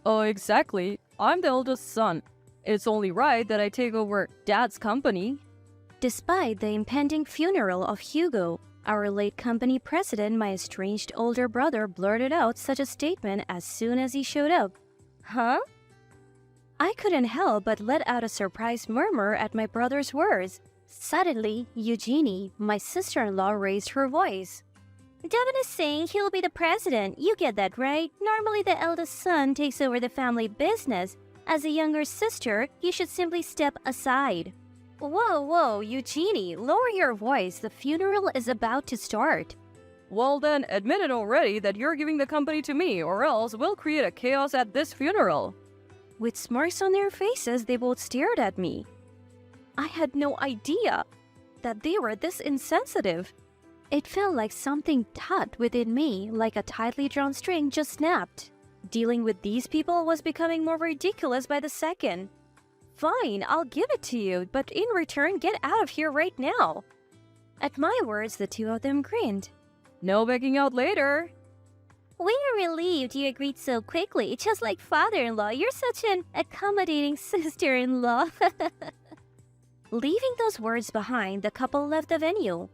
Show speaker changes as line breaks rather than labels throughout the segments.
Oh, exactly. I'm the eldest son. It's only right that I take over Dad's company.
Despite the impending funeral of Hugo, our late company president, my estranged older brother, blurted out such a statement as soon as he showed up. Huh? I couldn't help but let out a surprised murmur at my brother's words. Suddenly, Eugenie, my sister-in-law, raised her voice. Devin is saying he'll be the president. You get that, right? Normally the eldest son takes over the family business. As a younger sister, you should simply step aside. Whoa, Eugenie, lower your voice. The funeral is about to start.
Well then, admit it already that you're giving the company to me, or else we'll create a chaos at this funeral.
With smirks on their faces, they both stared at me. I had no idea that they were this insensitive. It felt like something taut within me, like a tightly drawn string just snapped. Dealing with these people was becoming more ridiculous by the second. Fine, I'll give it to you, but in return, get out of here right now. At my words, the two of them grinned.
No backing out later.
We are relieved you agreed so quickly, just like father-in-law. You're such an accommodating sister-in-law. Leaving those words behind, the couple left the venue.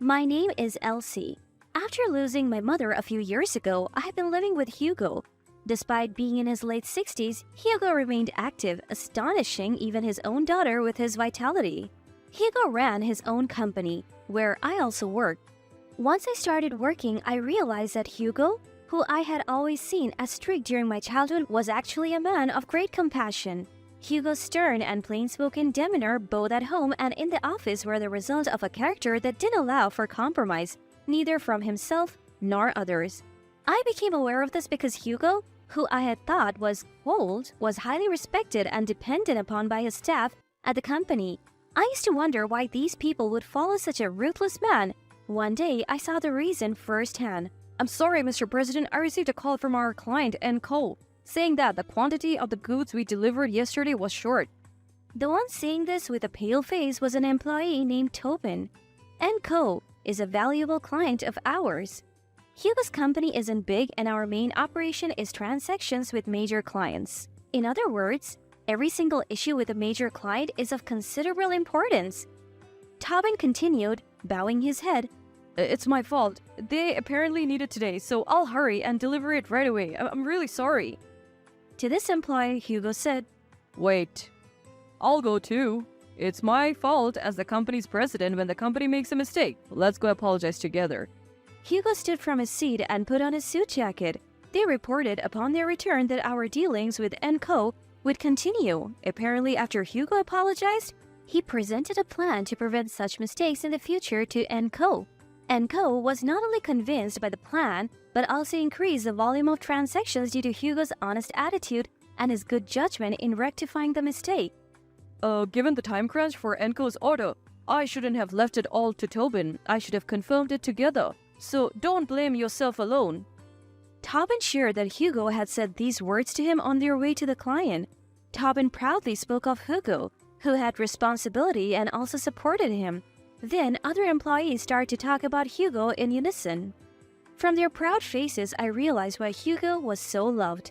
My name is Elsie. After losing my mother a few years ago, I have been living with Hugo. Despite being in his late 60s, Hugo remained active, astonishing even his own daughter with his vitality. Hugo ran his own company, where I also worked. Once I started working, I realized that Hugo, who I had always seen as strict during my childhood, was actually a man of great compassion. Hugo's stern and plain-spoken demeanor, both at home and in the office, were the result of a character that didn't allow for compromise, neither from himself nor others. I became aware of this because Hugo, who I had thought was cold, was highly respected and depended upon by his staff at the company. I used to wonder why these people would follow such a ruthless man. One day, I saw the reason firsthand.
I'm sorry, Mr. President, I received a call from our client, Co., saying that the quantity of the goods we delivered yesterday was short.
The one saying this with a pale face was an employee named Tobin. Co. is a valuable client of ours. Hugo's company isn't big and our main operation is transactions with major clients. In other words, every single issue with a major client is of considerable importance. Tobin continued, bowing his head.
It's my fault. They apparently need it today, so I'll hurry and deliver it right away. I'm really sorry.
To this employee, Hugo said,
Wait. I'll go too. It's my fault as the company's president when the company makes a mistake. Let's go apologize together.
Hugo stood from his seat and put on his suit jacket. They reported upon their return that our dealings with Co. would continue. Apparently, after Hugo apologized, he presented a plan to prevent such mistakes in the future to Co. Co. was not only convinced by the plan, but also increased the volume of transactions due to Hugo's honest attitude and his good judgment in rectifying the mistake.
Given the time crunch for Co.'s order, I shouldn't have left it all to Tobin. I should have confirmed it together. So don't blame yourself alone.
Tobin shared that Hugo had said these words to him on their way to the client. Tobin proudly spoke of Hugo, who had responsibility and also supported him. Then other employees started to talk about Hugo in unison. From their proud faces, I realized why Hugo was so loved.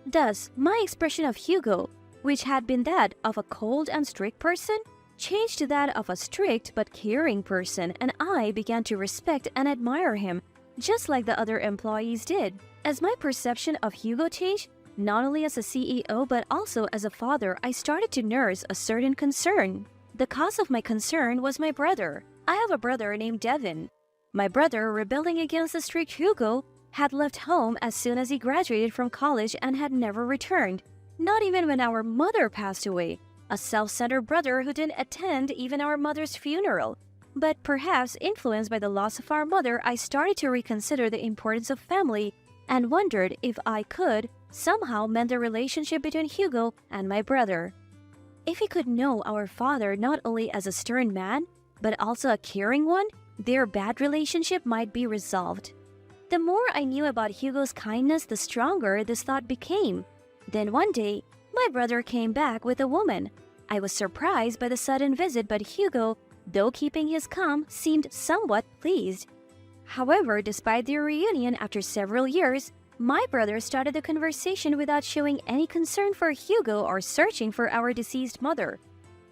Thus, my expression of Hugo, which had been that of a cold and strict person, changed to that of a strict but caring person, and I began to respect and admire him, just like the other employees did. As my perception of Hugo changed, not only as a CEO but also as a father, I started to nurse a certain concern. The cause of my concern was my brother. I have a brother named Devin. My brother, rebelling against the strict Hugo, had left home as soon as he graduated from college and had never returned, not even when our mother passed away. A self-centered brother who didn't attend even our mother's funeral. But perhaps influenced by the loss of our mother, I started to reconsider the importance of family and wondered if I could somehow mend the relationship between Hugo and my brother. If he could know our father not only as a stern man, but also a caring one, their bad relationship might be resolved. The more I knew about Hugo's kindness, the stronger this thought became. Then one day, my brother came back with a woman. I was surprised by the sudden visit, but Hugo, though keeping his calm, seemed somewhat pleased. However, despite their reunion after several years, My brother started the conversation without showing any concern for Hugo or searching for our deceased mother.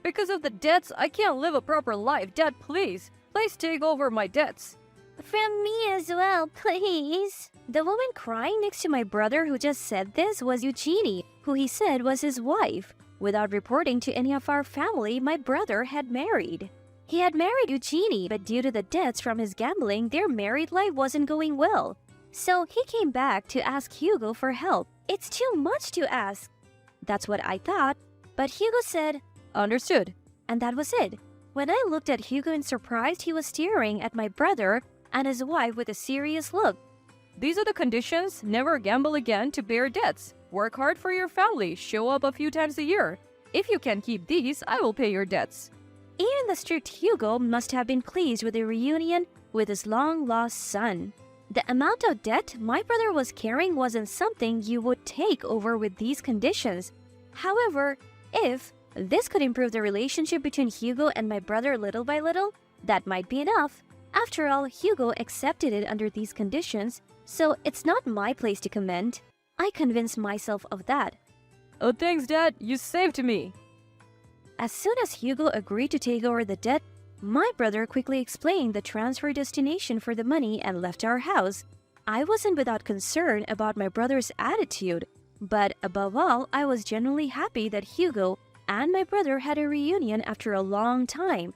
Because of the debts, I can't live a proper life. Dad, please. Please take over my debts.
From me as well, please. The woman crying next to my brother who just said this was Eugenie, who he said was his wife. Without reporting to any of our family, my brother had married. He had married Eugenie, but due to the debts from his gambling, their married life wasn't going well. So he came back to ask Hugo for help. It's too much to ask. That's what I thought, but Hugo said,
Understood.
and that was it. When I looked at Hugo in surprise, he was staring at my brother and his wife with a serious look.
These are the conditions. Never gamble again to pay your debts. Work hard for your family. Show up a few times a year. If you can keep these, I will pay your debts.
Even the strict Hugo must have been pleased with the reunion with his long-lost son. The amount of debt my brother was carrying wasn't something you would take over with these conditions. However, if this could improve the relationship between Hugo and my brother little by little, that might be enough. After all, Hugo accepted it under these conditions, so it's not my place to comment. I convinced myself of that.
Oh, thanks, Dad. You saved me.
As soon as Hugo agreed to take over the debt, my brother quickly explained the transfer destination for the money and left our house. I wasn't without concern about my brother's attitude, but above all, I was genuinely happy that Hugo and my brother had a reunion after a long time.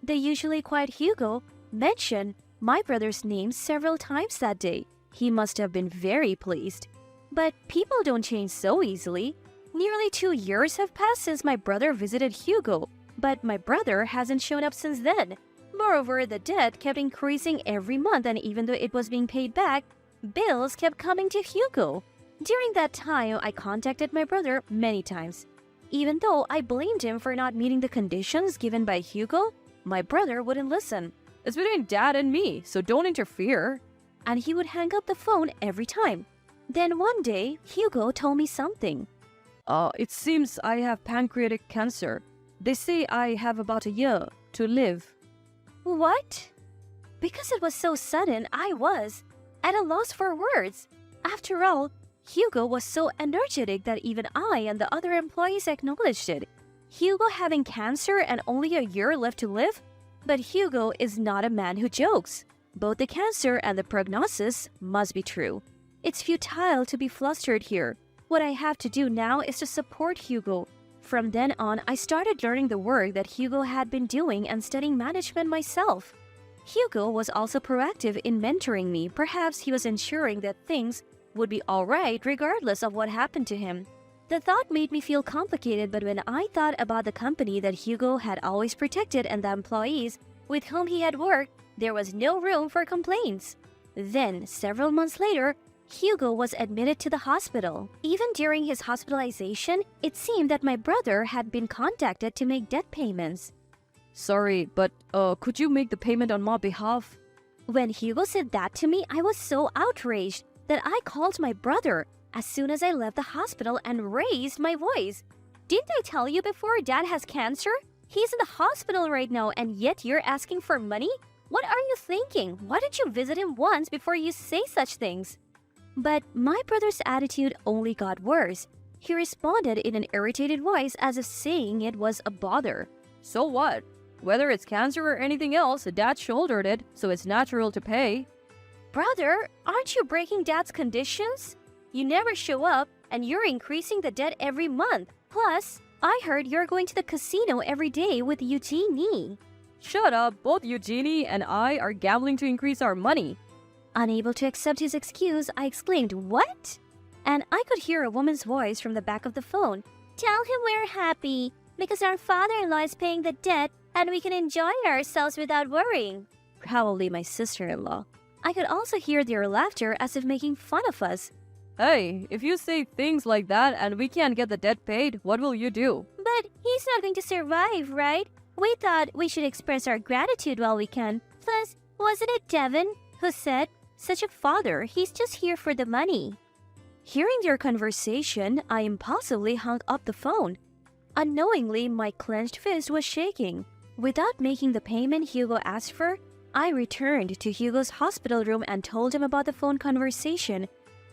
The usually quiet Hugo mentioned my brother's name several times that day. He must have been very pleased. But people don't change so easily. Nearly 2 years have passed since my brother visited Hugo, but my brother hasn't shown up since then. Moreover, the debt kept increasing every month, and even though it was being paid back, bills kept coming to Hugo. During that time, I contacted my brother many times. Even though I blamed him for not meeting the conditions given by Hugo, my brother wouldn't listen.
It's between Dad and me, so don't interfere.
And he would hang up the phone every time. Then one day, Hugo told me something.
It seems I have pancreatic cancer. They say I have about a year to live.
What? Because it was so sudden, I was at a loss for words. After all, Hugo was so energetic that even I and the other employees acknowledged it. Hugo having cancer and only a year left to live? But Hugo is not a man who jokes. Both the cancer and the prognosis must be true. It's futile to be flustered here. What I have to do now is to support Hugo. From then on, I started learning the work that Hugo had been doing and studying management myself. Hugo was also proactive in mentoring me. Perhaps he was ensuring that things would be alright regardless of what happened to him. The thought made me feel complicated, but when I thought about the company that Hugo had always protected and the employees with whom he had worked, there was no room for complaints. Then, several months later, Hugo was admitted to the hospital. Even during his hospitalization, it seemed that my brother had been contacted to make debt payments.
Sorry, but could you make the payment on my behalf?
When Hugo said that to me, I was so outraged that I called my brother as soon as I left the hospital and raised my voice. Didn't I tell you before Dad has cancer? He's in the hospital right now and yet you're asking for money? What are you thinking? Why didn't you visit him once before you say such things? But my brother's attitude only got worse. He responded in an irritated voice as if saying it was a bother.
So what? Whether it's cancer or anything else, Dad shouldered it, so it's natural to pay.
Brother, aren't you breaking Dad's conditions? You never show up and you're increasing the debt every month. Plus, I heard you're going to the casino every day with Eugenie.
Shut up, both Eugenie and I are gambling to increase our money.
Unable to accept his excuse, I exclaimed, "What?" And I could hear a woman's voice from the back of the phone. "Tell him we're happy, because our father-in-law is paying the debt and we can enjoy ourselves without worrying." Probably my sister-in-law. I could also hear their laughter as if making fun of us.
Hey, if you say things like that and we can't get the debt paid, what will you do?
But he's not going to survive, right? We thought we should express our gratitude while we can. Plus, wasn't it Devin who said, "Such a father, he's just here for the money"? Hearing their conversation, I impulsively hung up the phone. Unknowingly, my clenched fist was shaking. Without making the payment Hugo asked for, I returned to Hugo's hospital room and told him about the phone conversation.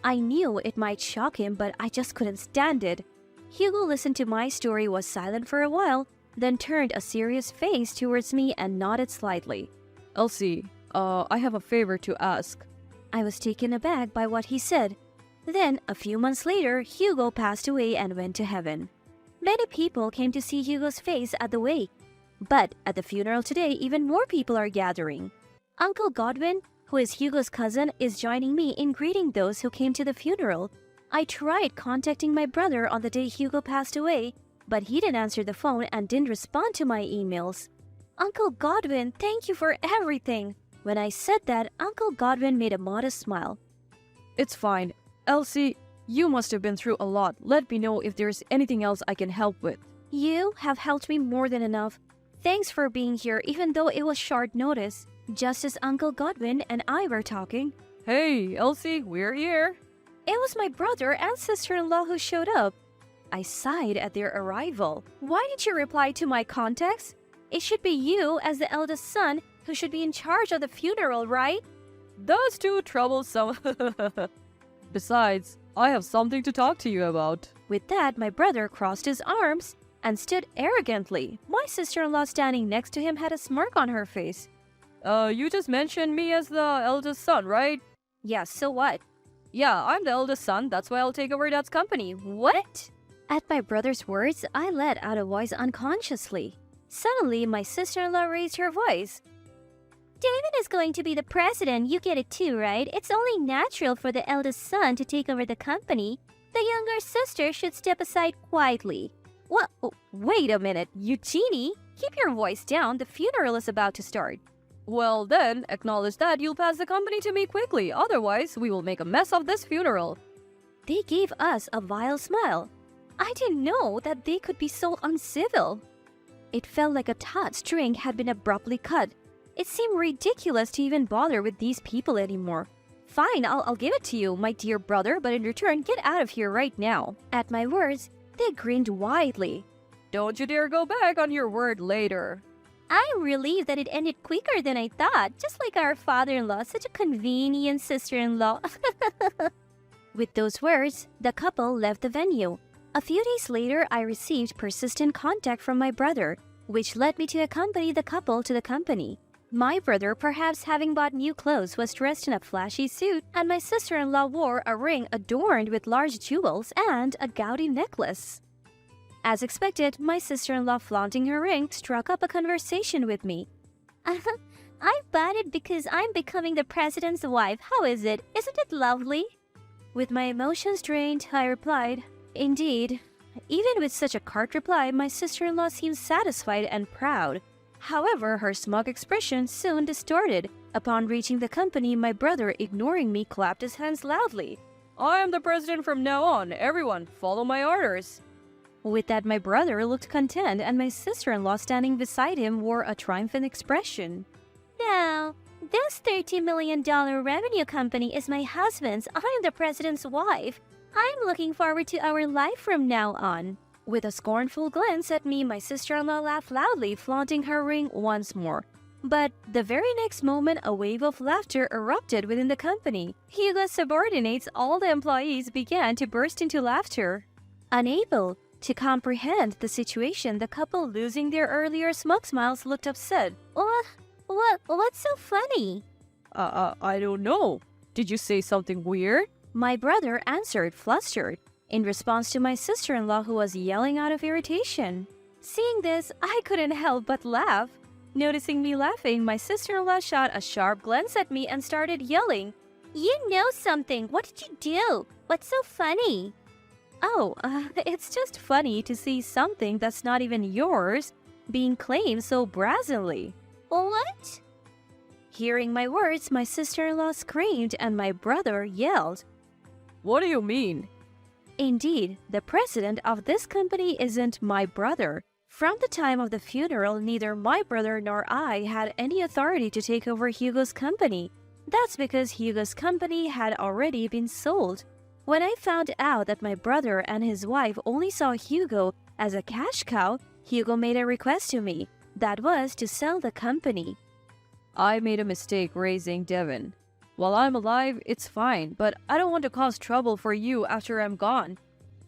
I knew it might shock him, but I just couldn't stand it. Hugo listened to my story, was silent for a while, then turned a serious face towards me and nodded slightly.
Elsie, I have a favor to ask.
I was taken aback by what he said. Then, a few months later, Hugo passed away and went to heaven. Many people came to see Hugo's face at the wake. But at the funeral today, even more people are gathering. Uncle Godwin, who is Hugo's cousin, is joining me in greeting those who came to the funeral. I tried contacting my brother on the day Hugo passed away, but he didn't answer the phone and didn't respond to my emails. Uncle Godwin, thank you for everything. When I said that, Uncle Godwin made a modest smile.
It's fine. Elsie, you must have been through a lot. Let me know if there's anything else I can help with.
You have helped me more than enough. Thanks for being here, even though it was short notice. Just as Uncle Godwin and I were talking.
Hey, Elsie, we're here.
It was my brother and sister-in-law who showed up. I sighed at their arrival. Why didn't you reply to my contacts? It should be you, as the eldest son, who should be in charge of the funeral, right?
That's too troublesome. Besides, I have something to talk to you about.
With that, my brother crossed his arms and stood arrogantly. My sister-in-law standing next to him had a smirk on her face.
You just mentioned me as the eldest son, right?
Yeah, so what?
Yeah, I'm the eldest son. That's why I'll take over Dad's company.
What? At my brother's words, I let out a voice unconsciously. Suddenly, my sister-in-law raised her voice. David is going to be the president, you get it too, right? It's only natural for the eldest son to take over the company. The younger sister should step aside quietly. What? Oh, wait a minute, Eugenie? Keep your voice down, the funeral is about to start.
Well then, acknowledge that you'll pass the company to me quickly. Otherwise, we will make a mess of this funeral.
They gave us a vile smile. I didn't know that they could be so uncivil. It felt like a taut string had been abruptly cut. It seemed ridiculous to even bother with these people anymore. Fine, I'll give it to you, my dear brother, but in return, get out of here right now. At my words, they grinned widely.
Don't you dare go back on your word later.
I'm relieved that it ended quicker than I thought, just like our father-in-law, such a convenient sister-in-law. With those words, the couple left the venue. A few days later, I received persistent contact from my brother, which led me to accompany the couple to the company. My brother, perhaps having bought new clothes, was dressed in a flashy suit, and my sister-in-law wore a ring adorned with large jewels and a gaudy necklace. As expected, my sister-in-law, flaunting her ring, struck up a conversation with me. I bought it because I'm becoming the president's wife. How is it? Isn't it lovely? With my emotions drained, I replied, Indeed. Even with such a curt reply, my sister-in-law seemed satisfied and proud. However, her smug expression soon distorted. Upon reaching the company, my brother, ignoring me, clapped his hands loudly.
I am the president from now on. Everyone, follow my orders.
With that, my brother looked content, and my sister-in-law standing beside him wore a triumphant expression. Now, this $30 million revenue company is my husband's. I am the president's wife. I'm looking forward to our life from now on. With a scornful glance at me, my sister-in-law laughed loudly, flaunting her ring once more. But the very next moment, a wave of laughter erupted within the company. Hugo's subordinates, all the employees, began to burst into laughter. Unable to comprehend the situation, the couple, losing their earlier smug smiles, looked upset. What's so funny?
I don't know. Did you say something weird?
My brother answered, flustered, in response to my sister-in-law, who was yelling out of irritation. Seeing this, I couldn't help but laugh. Noticing me laughing, my sister-in-law shot a sharp glance at me and started yelling, You know something! What did you do? What's so funny? Oh, it's just funny to see something that's not even yours being claimed so brazenly. What? Hearing my words, my sister-in-law screamed and my brother yelled.
What do you mean?
Indeed, the president of this company isn't my brother. From the time of the funeral, neither my brother nor I had any authority to take over Hugo's company. That's because Hugo's company had already been sold. When I found out that my brother and his wife only saw Hugo as a cash cow, Hugo made a request to me. That was to sell the company.
I made a mistake raising Devin. While I'm alive, it's fine, but I don't want to cause trouble for you after I'm gone.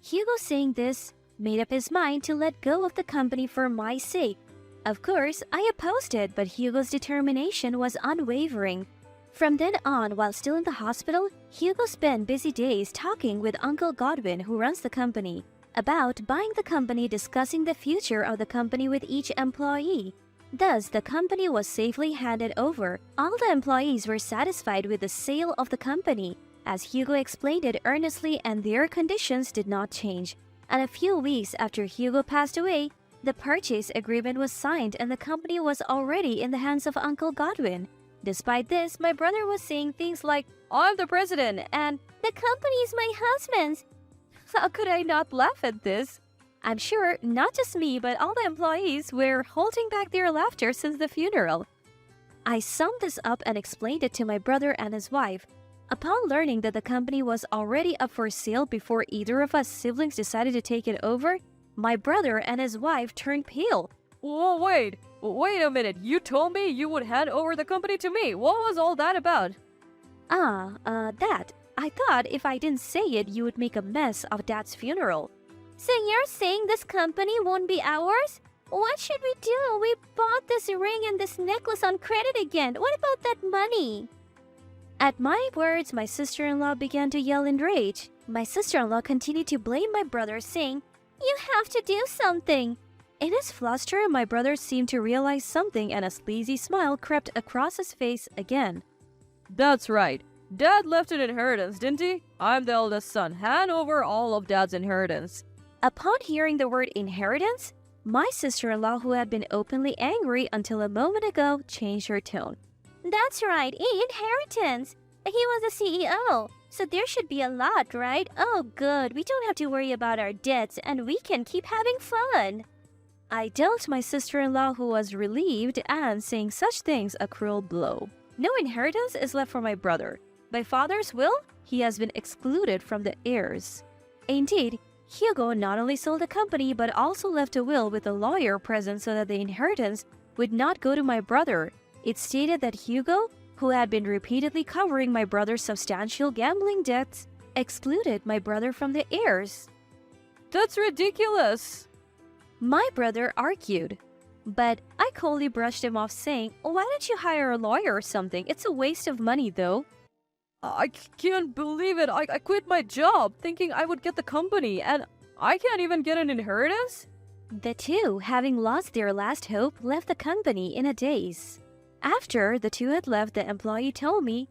Hugo, saying this, made up his mind to let go of the company for my sake. Of course, I opposed it, but Hugo's determination was unwavering. From then on, while still in the hospital, Hugo spent busy days talking with Uncle Godwin, who runs the company, about buying the company, discussing the future of the company with each employee. Thus, the company was safely handed over. All the employees were satisfied with the sale of the company, as Hugo explained it earnestly, and their conditions did not change. And a few weeks after Hugo passed away, the purchase agreement was signed and the company was already in the hands of Uncle Godwin. Despite this, my brother was saying things like,
I'm the president and
"The company is my husband's."
how could I not laugh at this?
I'm sure not just me, but all the employees were holding back their laughter since the funeral. I summed this up and explained it to my brother and his wife. Upon learning that the company was already up for sale before either of us siblings decided to take it over, my brother and his wife turned pale.
Whoa, wait a minute. You told me you would hand over the company to me. What was all that about?
That. I thought if I didn't say it, you would make a mess of Dad's funeral. So you're saying this company won't be ours? What should we do? We bought this ring and this necklace on credit again. What about that money? At my words, my sister-in-law began to yell in rage. My sister-in-law continued to blame my brother, saying, "You have to do something." In his fluster, my brother seemed to realize something and a sleazy smile crept across his face again.
That's right. Dad left an inheritance, didn't he? I'm the eldest son. Hand over all of Dad's inheritance.
Upon hearing the word inheritance, my sister-in-law, who had been openly angry until a moment ago, changed her tone. That's right, inheritance. He was the CEO, so there should be a lot, right? Oh, good. We don't have to worry about our debts and we can keep having fun. I dealt my sister-in-law, who was relieved and saying such things, a cruel blow. No inheritance is left for my brother. By father's will, he has been excluded from the heirs. Indeed, Hugo not only sold the company but also left a will with a lawyer present so that the inheritance would not go to my brother. It stated that Hugo, who had been repeatedly covering my brother's substantial gambling debts, excluded my brother from the heirs.
That's ridiculous.
My brother argued, but I coldly brushed him off, saying, "Why don't you hire a lawyer or something? It's a waste of money, though."
I can't believe it. I quit my job thinking I would get the company, and I can't even get an inheritance?
The two, having lost their last hope, left the company in a daze. After the two had left, the employee told me,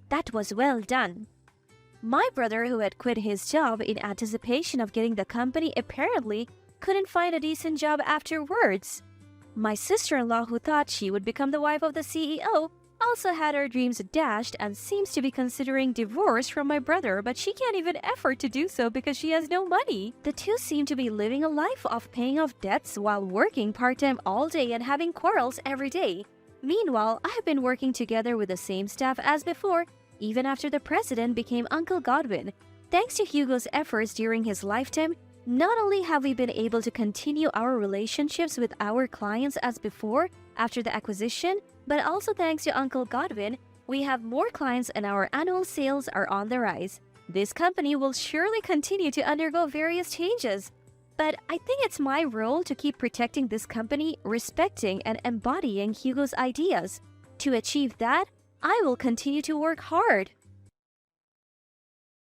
"That was well done." My brother, who had quit his job in anticipation of getting the company, apparently couldn't find a decent job afterwards. My sister-in-law, who thought she would become the wife of the CEO, also had her dreams dashed and seems to be considering divorce from my brother, but she can't even afford to do so because she has no money. The two seem to be living a life of paying off debts while working part-time all day and having quarrels every day. Meanwhile, I have been working together with the same staff as before, even after the president became Uncle Godwin. Thanks to Hugo's efforts during his lifetime, not only have we been able to continue our relationships with our clients as before after the acquisition, but also thanks to Uncle Godwin, we have more clients and our annual sales are on the rise. This company will surely continue to undergo various changes. But I think it's my role to keep protecting this company, respecting and embodying Hugo's ideas. To achieve that, I will continue to work hard.